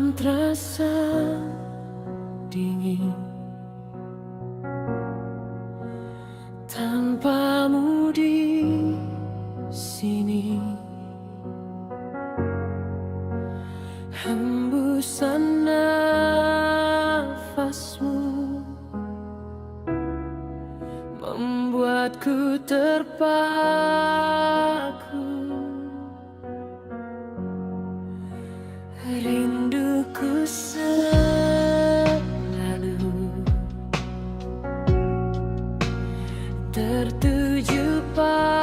Malam terasa dingin tanpamu di sini. Hembusan nafasmu membuatku terpaku. Rinduku selalu tertuju padamu.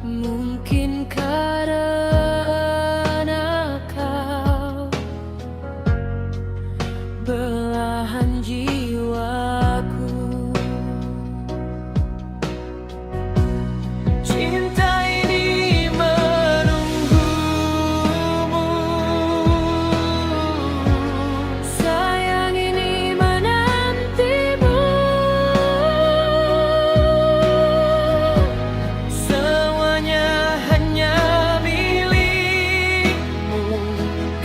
Mungkin karena kau belahan jiwaku. Cinta ini menunggumu, sayang ini menantimu. Semuanya hanya milikmu,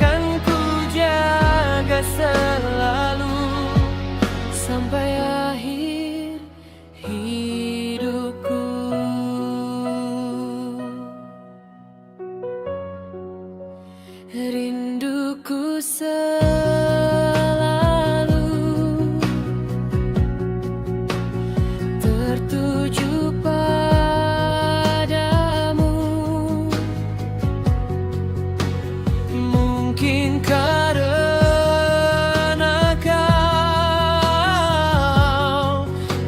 kan ku jaga selalu sampai akhir hidupku. Rinduku selalu tertuju padamu. Mungkin karena kau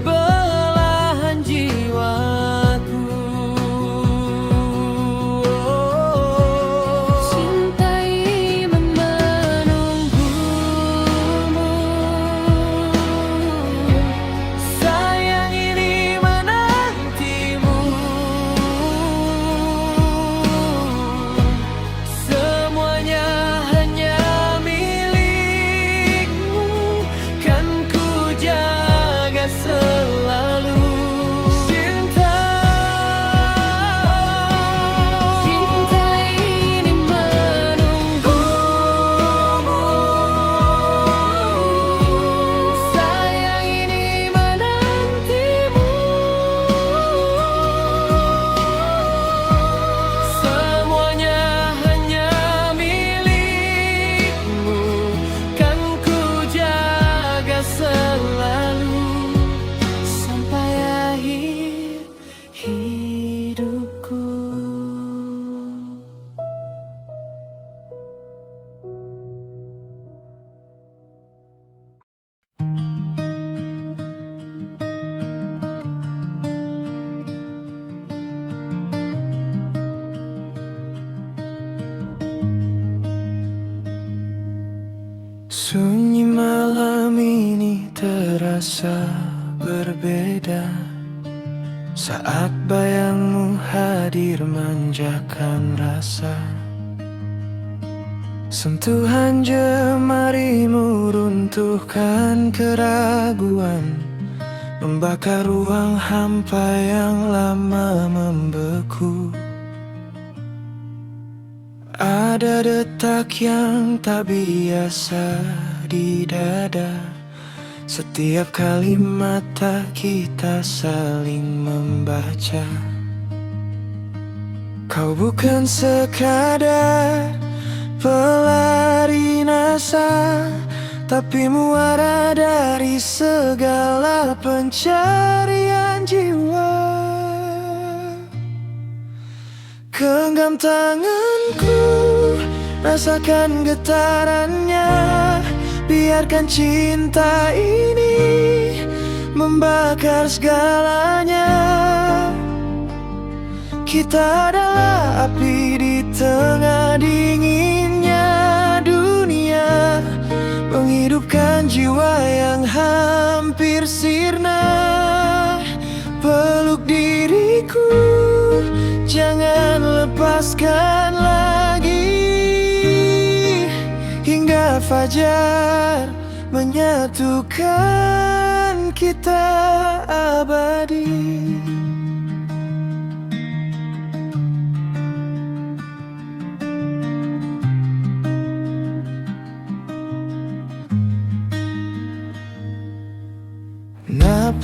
belahan jiwaku. Cinta ini menunggumu, sayang ini menantimu. Semuanya hanya milikmu, kan ku jaga selalu. Cinta ini menunggumu, sayang ini menantimu. Semuanya hanya milikmu, kan ku jaga selalu sampai akhir hidupku. Sunyi malam ini terasa berbeda saat bayangmu hadir manjakan rasa. Sentuhan jemarimu runtuhkan keraguan, membakar ruang hampa yang lama membeku. Ada detak yang tak biasa di dada setiap kali mata kita saling membaca. Kau bukan sekadar pelari nasa, tapi muara dari segala pencarian jiwa. Genggam tanganku, rasakan getarannya. Biarkan cinta ini membakar segalanya. Kita adalah api di tengah dinginnya dunia, menghidupkan jiwa yang hampir sirna. Peluk diriku, jangan lepaskan lagi, hingga fajar menyatukan kita abadi.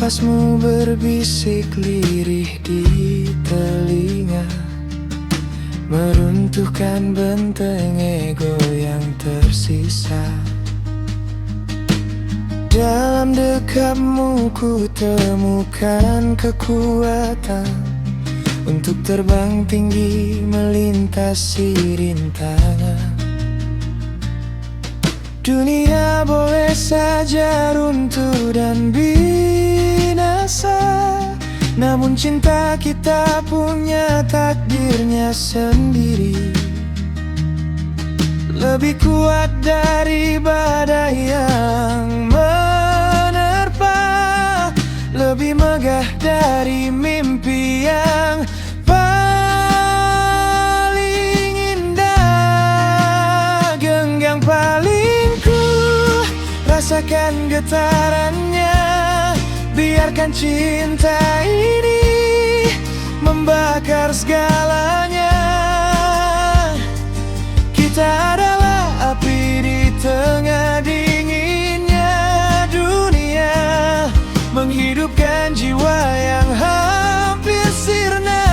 napasmu berbisik lirih di telinga, meruntuhkan benteng ego yang tersisa. Dalam dekapmu ku temukan kekuatan untuk terbang tinggi melintasi rintangan. Dunia boleh saja runtuh dan binasa, namun cinta kita punya takdirnya sendiri. Lebih kuat dari badai yang menerpa, lebih megah dari mimpi yang paling indah. Genggam paling ku rasakan getarannya, biarkan cinta ini membakar segalanya. Kita adalah api di tengah dinginnya dunia, menghidupkan jiwa yang hampir sirna.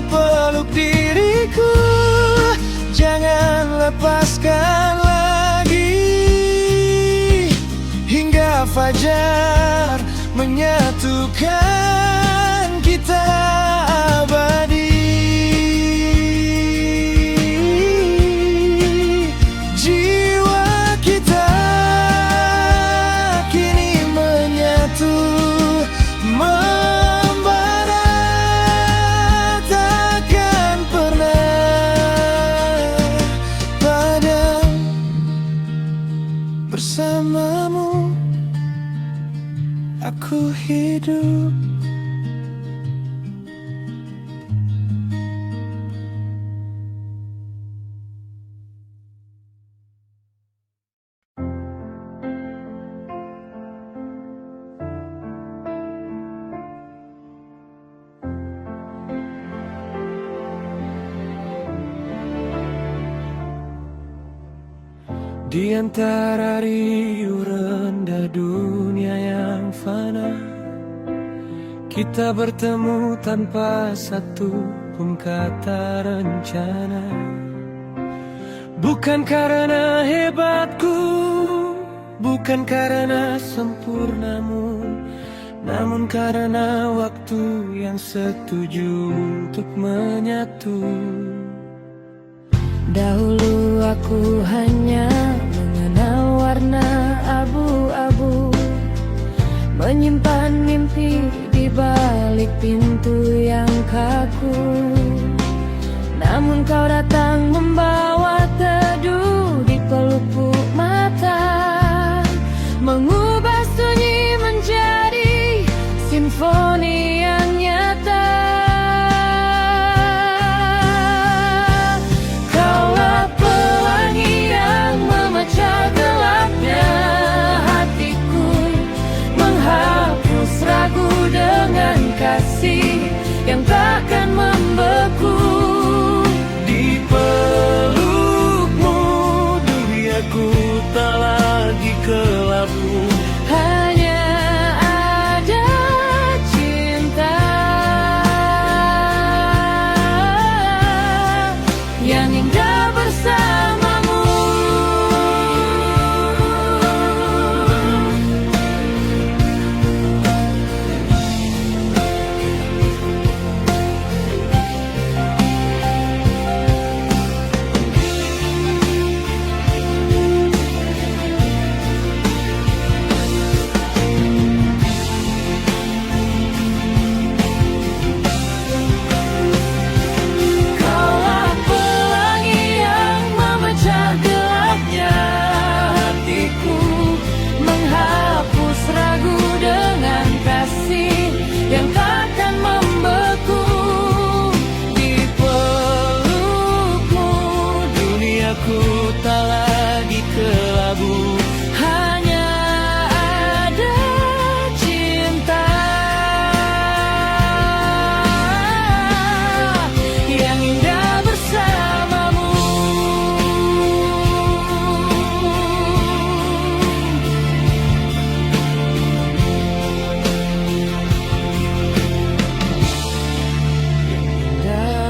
Peluk diriku, jangan lepaskan lagi, hingga fajar menyatukan kita abadi. Jiwa kita kini menyatu, membara, takkan pernah padam. Bersamamu aku hidup. Di antara riuh rendah dunia yang fana, kita bertemu tanpa satu pun kata rencana. Bukan karena hebatku, bukan karena sempurnamu, namun karena waktu yang setuju untuk menyatu. Dahulu aku hanya mengenal warna abu-abu, menyimpan mimpi di balik pintu yang kaku. Namun kau datang membawa teduh di pelupuk mata, mengubah sunyi menjadi simfoni yang nyata. Kasih yang takkan membeku di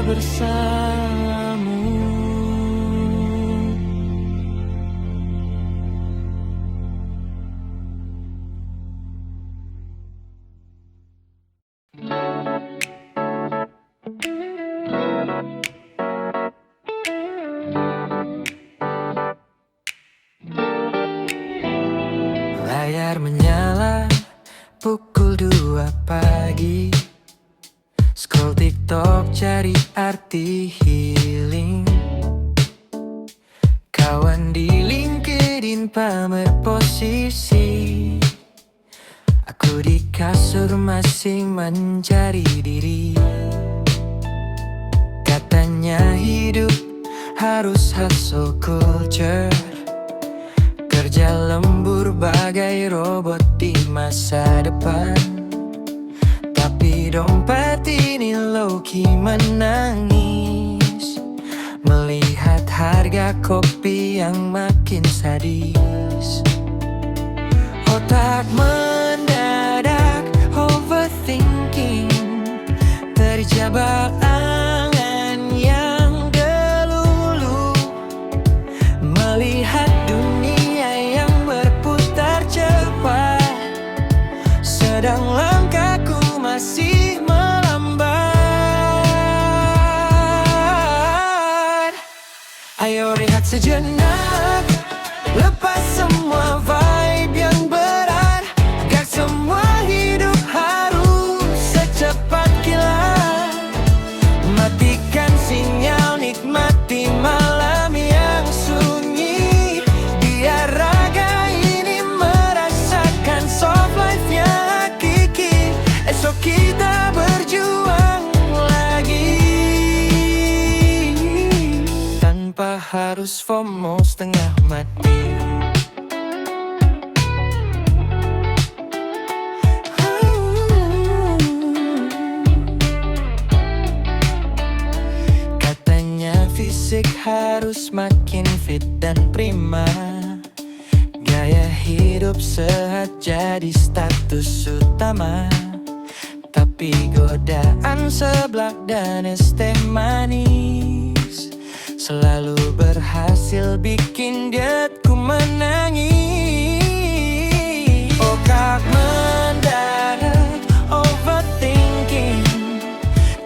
bersamamu. Layar menyala pukul 2 pagi. Scroll TikTok cari arti healing. Kawan di LinkedIn pamer posisi. Aku di kasur masih mencari diri. Katanya hidup harus hustle culture. Kerja lembur bagai robot di masa depan. Tapi dompet ini low-key menangis melihat harga kopi yang makin sadis. Otak mendadak overthinking, terjebak angan yang gelulu, melihat dunia yang berputar cepat, sedang langkahku masih melambat. Ayo rehat sejenak, lepas semua vibe yang berat, gak semua hidup harus secepat kilat. Matikan sinyal, nikmati malam yang sunyi, biar raga ini merasakan soft life yang hakiki. Esok kita berjuang lagi, tanpa harus FOMO setengah mati. Katanya fisik harus makin fit dan prima, gaya hidup sehat jadi status utama. Tapi godaan seblak dan es teh manis selalu berhasil bikin dietku menangis. Otak mendadak overthinking,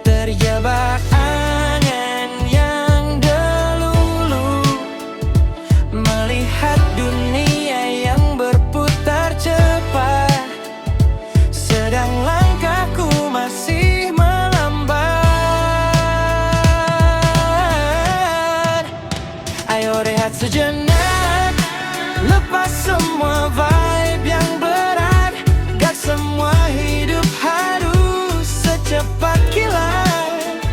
terjebak angan yang delulu, melihat dunia yang berputar cepat, sedang langkahku masih melambat. Ayo rehat sejenak, lepas semua vibe yang berat, gak semua hidup harus secepat kilat.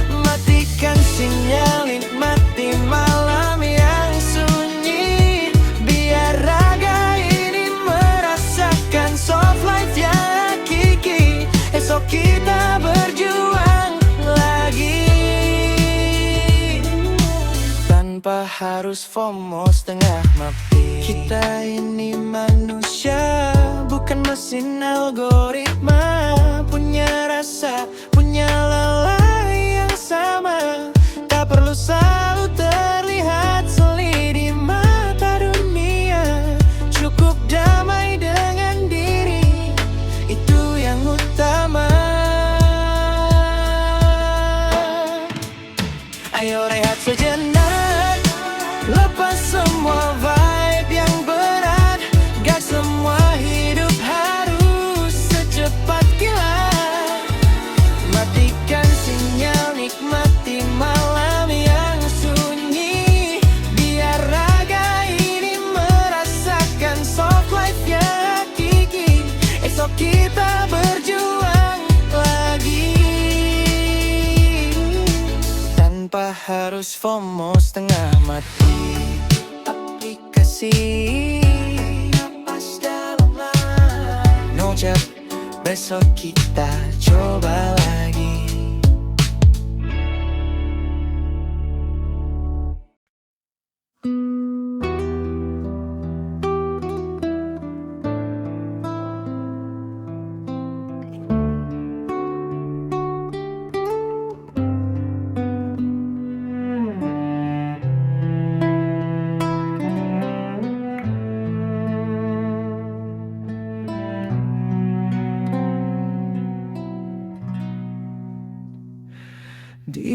Matikan sinyal, nikmati malam yang sunyi, biar raga ini merasakan soft life yang hakiki. Esok kita berjuang lagi, tanpa harus FOMO setengah mati. Kita ini manusia, bukan mesin algoritma. Punya rasa, punya lelah yang sama, tak perlu selalu terlihat sulit di mata dunia. Cukup damai dengan diri, itu yang utama. Ayo rehat sejenak, lepas semua vibe yang berat, gak semua hidup harus secepat kilat. Matikan sinyal, nikmati malam yang sunyi, biar raga ini merasakan soft life yang hakiki. Esok kita berjuang lagi, tanpa harus FOMO setengah mati. Aplikasi napas dalam, no jab, besok kita coba lagi.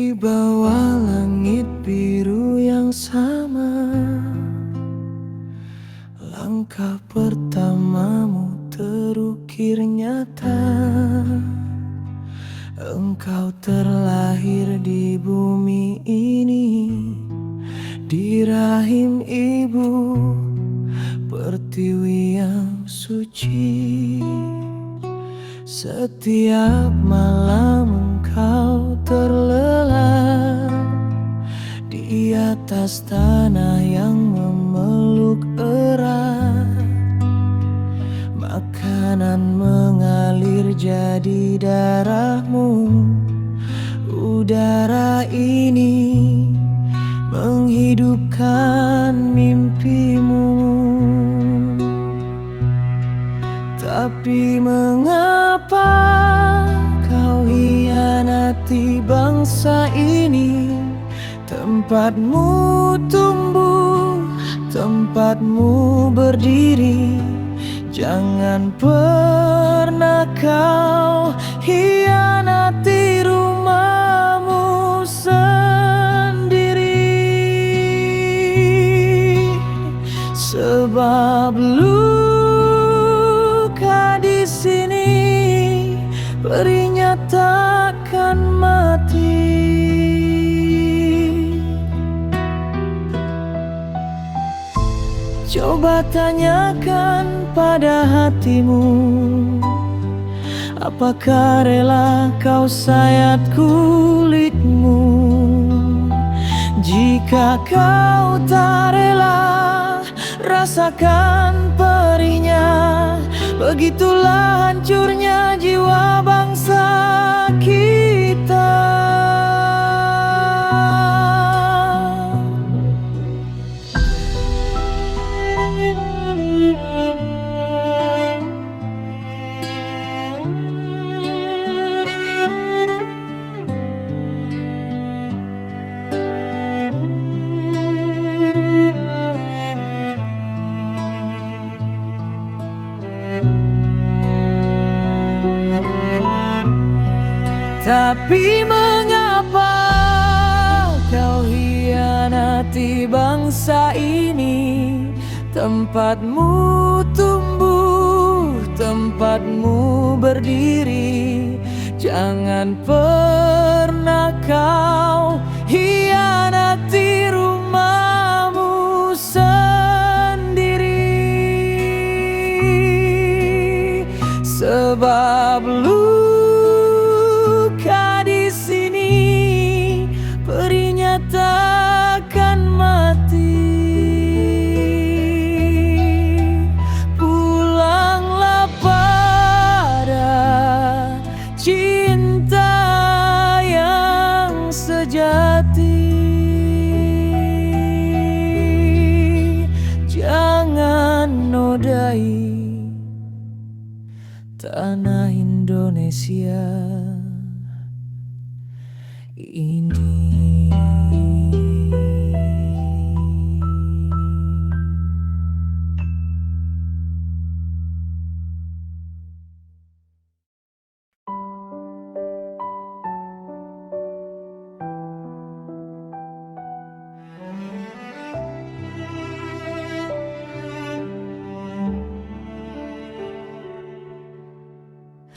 Di bawah langit biru yang sama, langkah pertamamu terukir nyata. Engkau terlahir di bumi ini, di rahim ibu, pertiwi yang suci. Setiap malam engkau terlelap di atas tanah yang memeluk erat. Makanan mengalir jadi darahmu, udara ini menghidupkan mimpimu. Tapi mengapa kau hianati bangsa ini? Tempatmu tumbuh, tempatmu berdiri. Jangan pernah kau hianati rumahmu sendiri. Sebab luka di sini perinya takkan mati. Coba tanyakan pada hatimu, apakah rela kau sayat kulitmu? Jika kau tak rela, rasakan perihnya. Begitulah hancurnya jiwa bangsa kita. Tapi mengapa kau hianati bangsa ini? Tempatmu tumbuh, tempatmu berdiri. Jangan pernah kau hianati rumahmu sendiri. Sebab luka di sini perinya takkan mati. Pulanglah pada cinta yang sejati. Jangan nodai tanah Indonesia ini.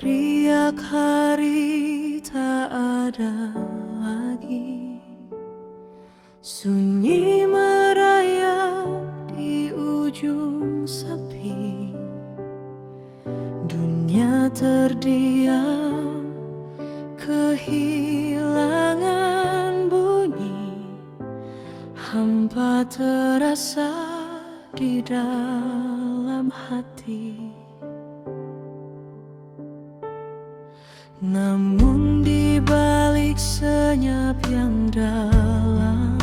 Riak hari tak ada lagi, sunyi merayap di ujung sepi. Dunia terdiam, kehilangan bunyi, hampa terasa di dalam hati. Namun di balik senyap yang dalam,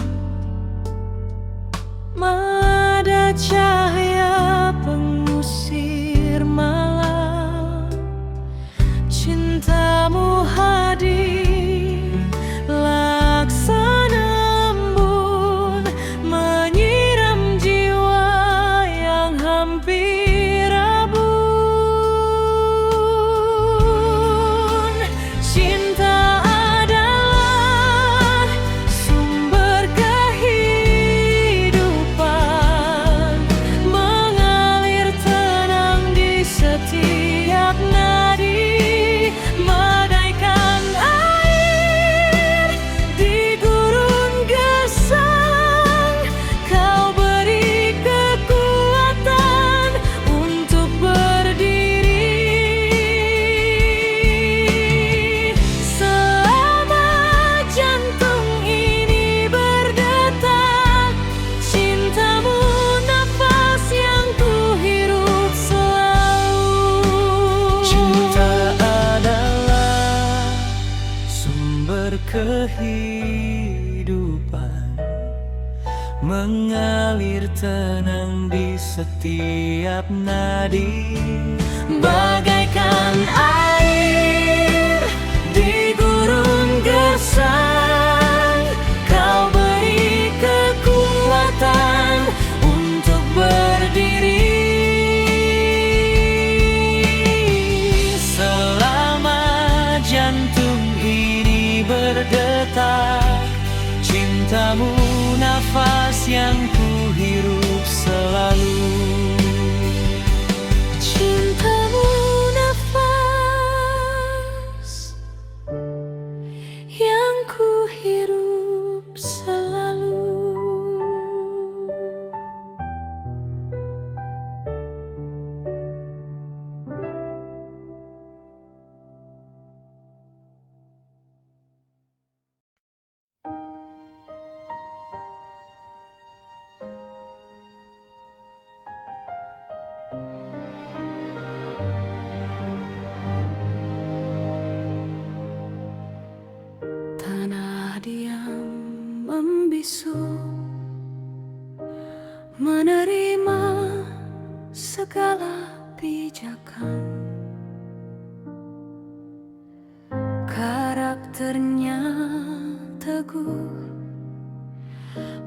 ada cahaya pengusir malam. Cintamu hadir laksana embun, menyiram jiwa yang hampir abun. Cinta adalah kehidupan mengalir tenang di setiap nadi, bagaikan air di gurun gersang. Kau beri kekuatan untuk berdiri. Selama jantung ini berdetak, cintamu nafas yang ku hirup selalu. Cintamu nafas yang ku hirup selalu. Tanah diam membisu, menerima segala pijakan. Karakternya teguh,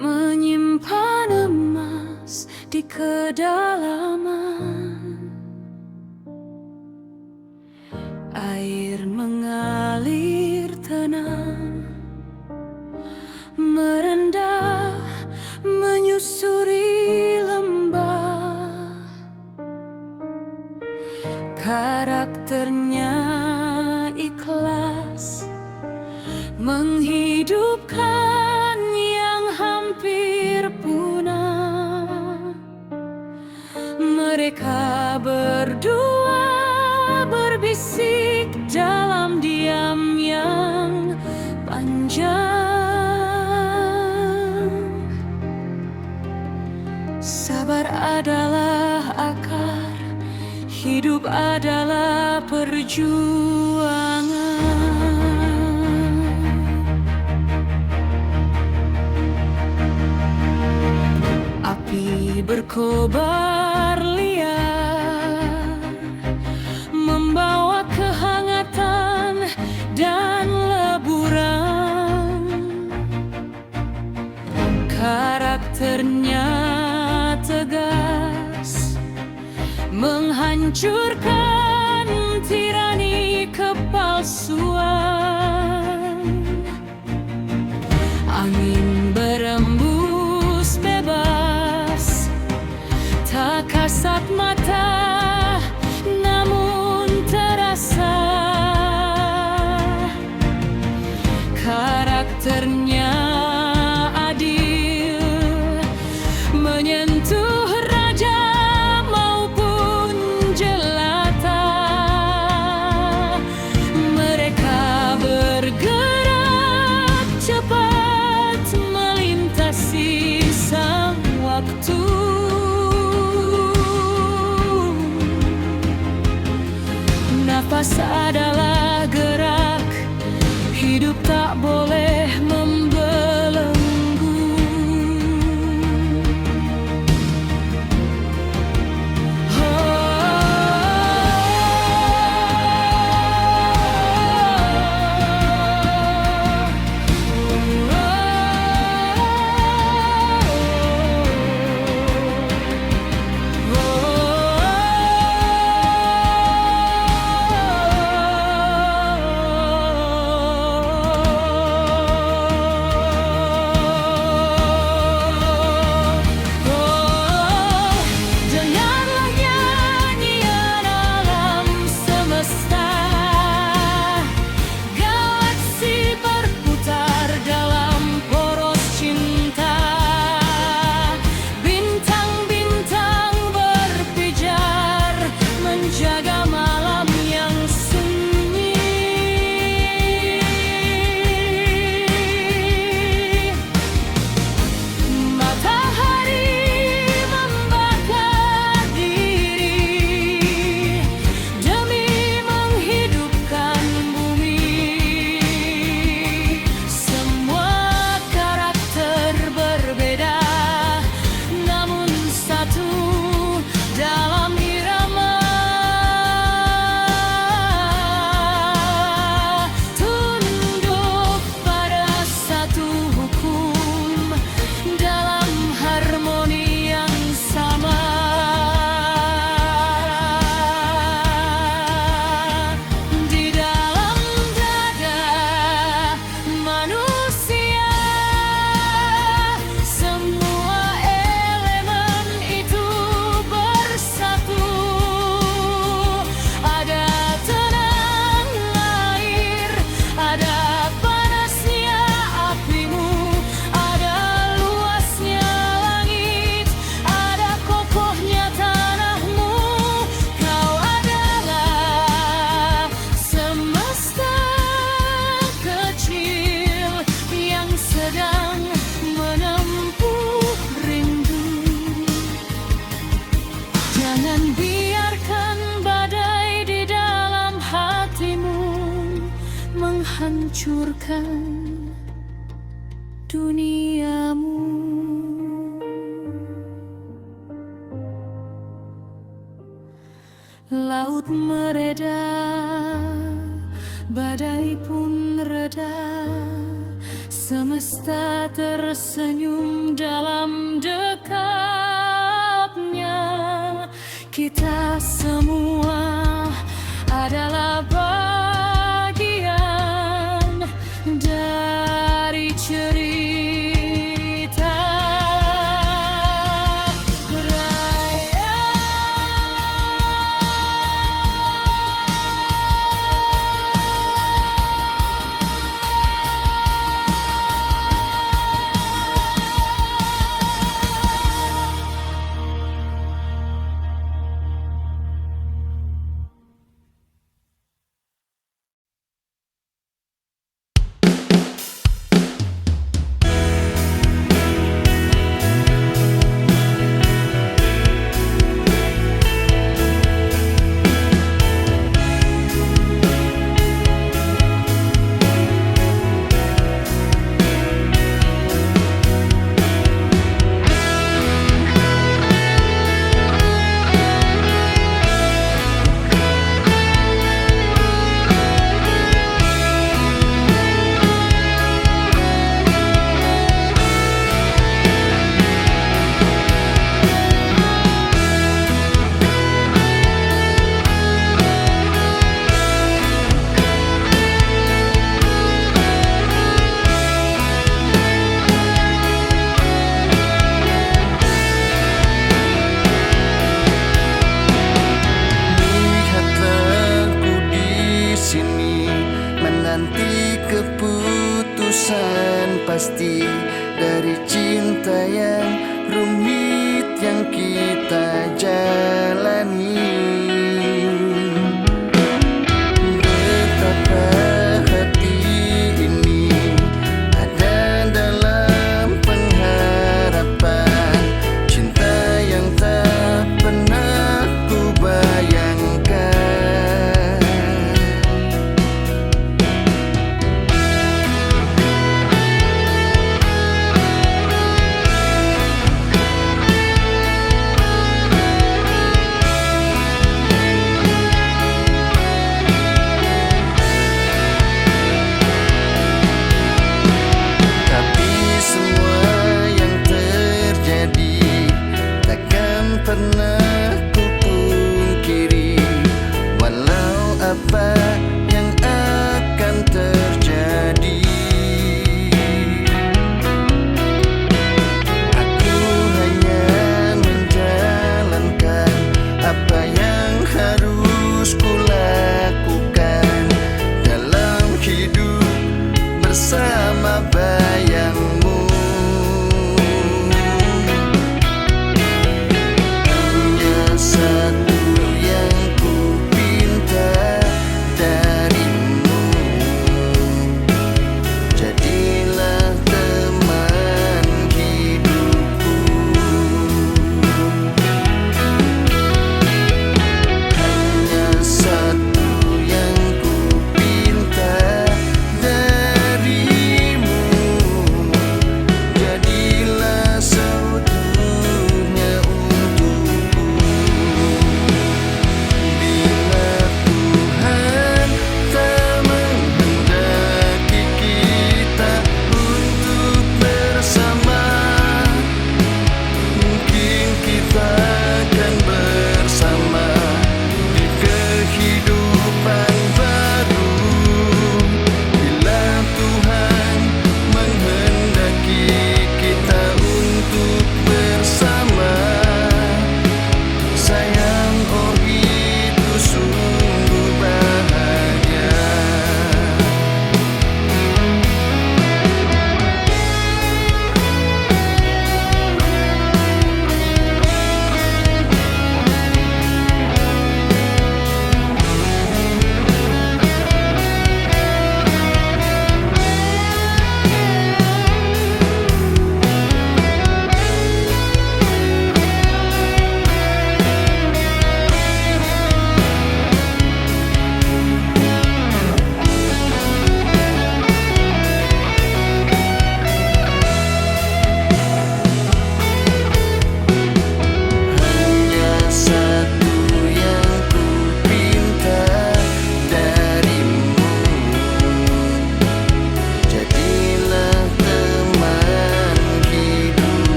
menyimpan emas di kedalaman. Air mengalir tenang, merendah menyusuri lembah. Karakternya ikhlas, menghidupkan yang hampir punah. Mereka berdua berbisik dalam diam yang panjang. Sabar adalah akar, hidup adalah perjuangan. Api berkobar liar, membawa kehangatan dan leburan. Karakternya tegas, menghancurkan tirani kepalsuan. Angin berembus bebas, tak kasat mata namun terasa. Karakternya adil, menyentuh raja maupun jelata. Mereka bergerak cepat melintasi sang waktu. Nafas adalah gerak, hidup tak boleh membelenggu. tinggalkan duniamu. Laut mereda, badai pun reda, semesta tersenyum dalam dekapnya. Kita semua adalah bagian dari cerita raya. Menanti keputusan pasti dari cinta yang rumit yang kita jalani. Betapa hati ini ada dalam pengharapan cinta yang tak pernah ku bayangkan.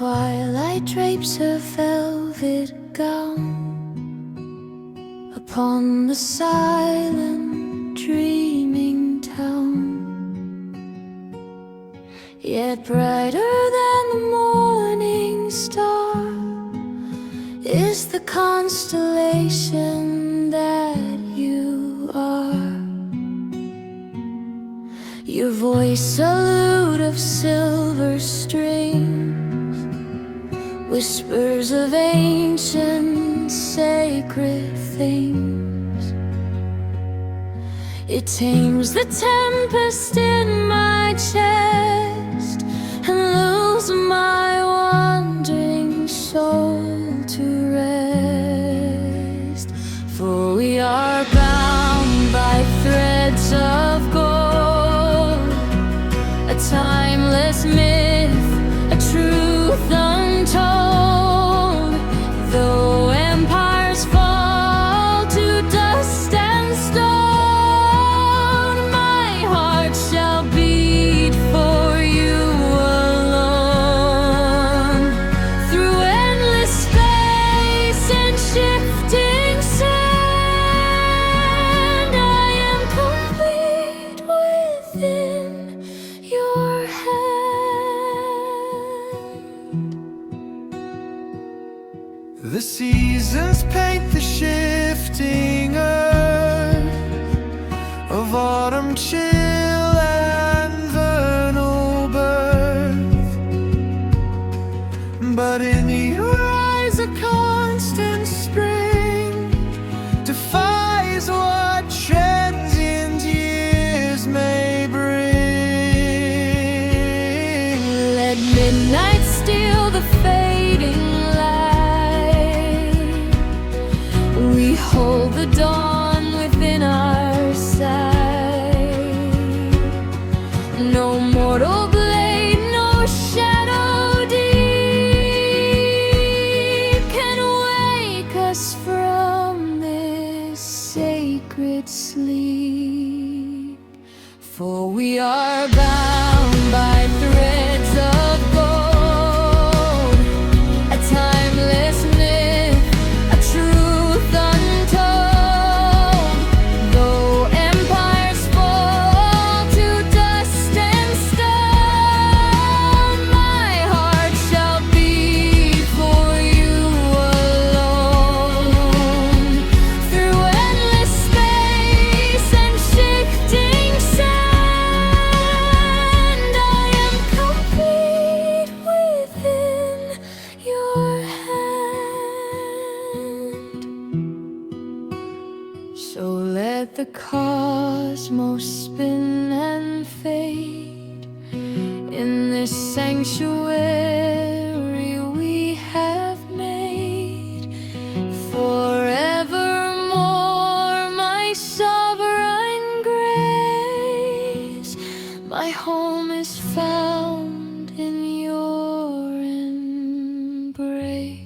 twilight drapes her velvet gown upon the silent, dreaming town. Yet brighter than the morning star is the constellation that you are. Your voice a lute of silver strings, whispers of ancient sacred things. It tames the tempest in my chest and lulls my wandering soul to rest. For we are bound by threads of gold, a timeless myth, a truth untold. Though empires fall to dust and stone, my heart shall beat for you alone. Through endless space and shifting sand, I am complete within your hand. The seasons paint the shifting earth of autumn chill and vernal birth, but in your eyes a constant spring defies what transient years may bring. Let midnight steal the fading light, we hold the dawn within our sight. No mortal blade, no shadow deep can wake us from this sacred sleep. For we are bound by threads of gold, a timeless myth, a truth untold. Though empires fall to dust and stone, my heart shall beat for you alone. Through endless space and shifting sand, I am complete within your hand. So let the cosmos spin and fade in this sanctuary we have made. Forevermore, my sovereign grace, my home is found in your embrace.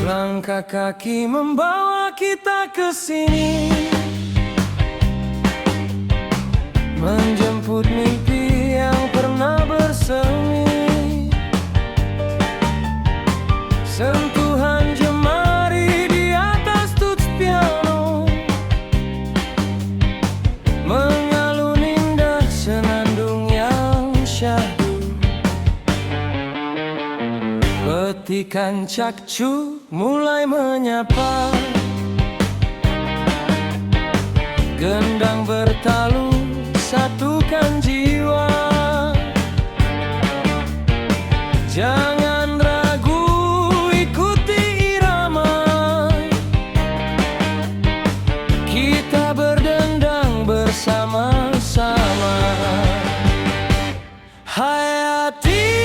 Langkah kaki membawa kita ke sini, menjemput mimpi yang pernah bersemi. Sentuhan jemari di atas tuts piano, mengalun indah senandung yang syahdu. Petikan cakcu mulai menyapa, gendang bertalu satukan jiwa. Jangan ragu, ikuti irama, kita berdendang bersama-sama. Hayati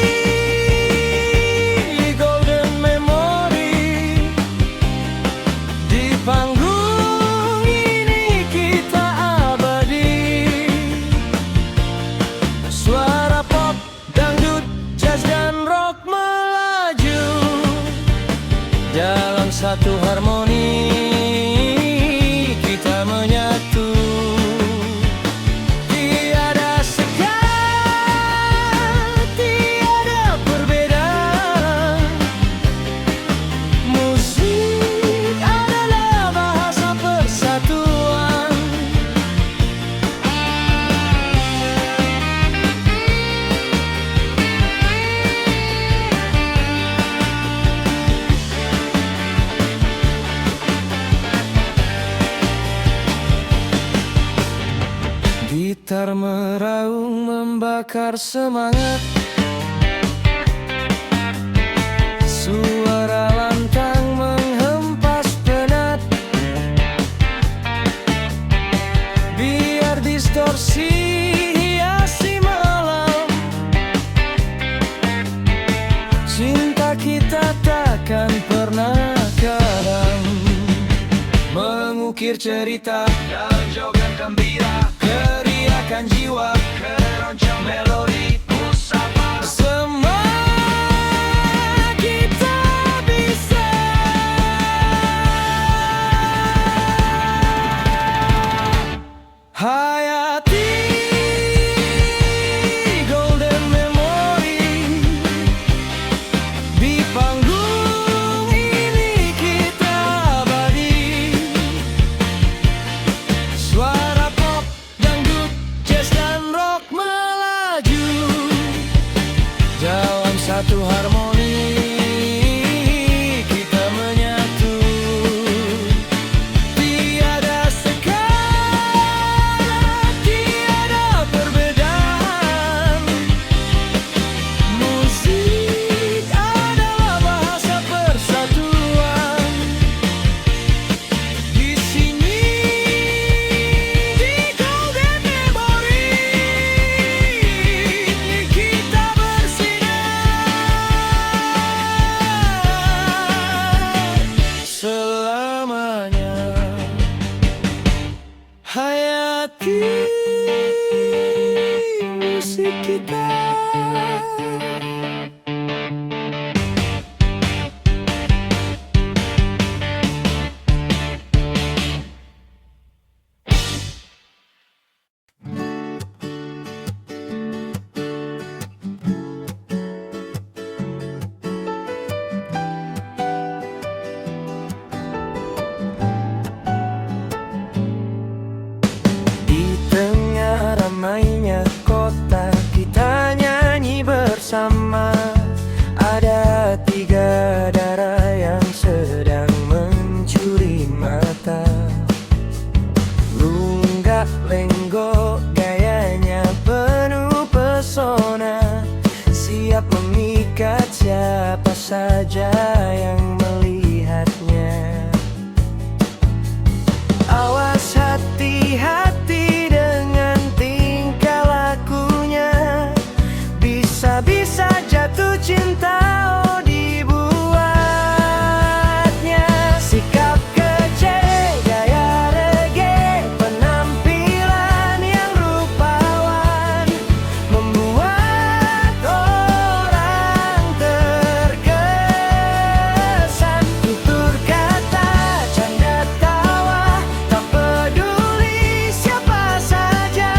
golden memory, di panggung ini kita abadi. harmoni kita menyatu. Tiada sekat, tiada perbedaan. Musik adalah bahasa persatuan. Gitar meraung membakar semangat, suara lantang menghempas penat. Biar distorsi hiasi malam, cinta kita takkan pernah kadang. Mengukir cerita dalam joget gembira, keriakan jiwa, keroncong melodi musafir. Semua kita bisa. Hayati golden memory, di panggung ini kita abadi. Suara pop, dangdut, jazz dan rock melaju dalam satu harmoni kita menyatu. Tiada sekat, tiada perbedaan. Musik adalah bahasa persatuan. Di sini, di golden memory, kita bersinar selamanya. Hayati musik kita. Di tengah ramainya kota kita nyanyi bersama. Ada tiga darah yang sedang mencuri mata. Lunggak lenggok gayanya penuh pesona, siap memikat siapa saja yang melihatnya. Awas hati-hati dengan tingkah lakunya, bisa-bisa jatuh cinta oh dibuatnya. Sikap kece, gaya reggae, penampilan yang rupawan, membuat orang terkesan. Tutur kata, canda tawa, tak peduli siapa saja,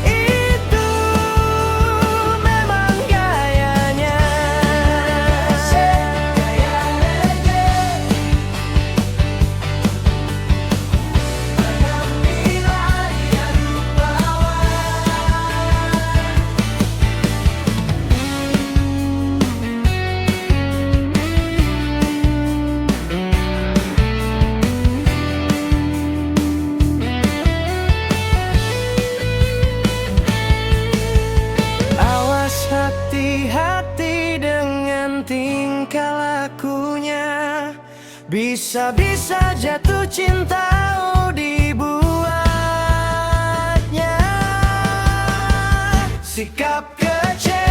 itu memang gayanya. Gaya reggae, penampilan yang awas hati-hati dengan tingkah lakunya, bisa-bisa jatuh cinta oh dibuatnya. Sikap kece,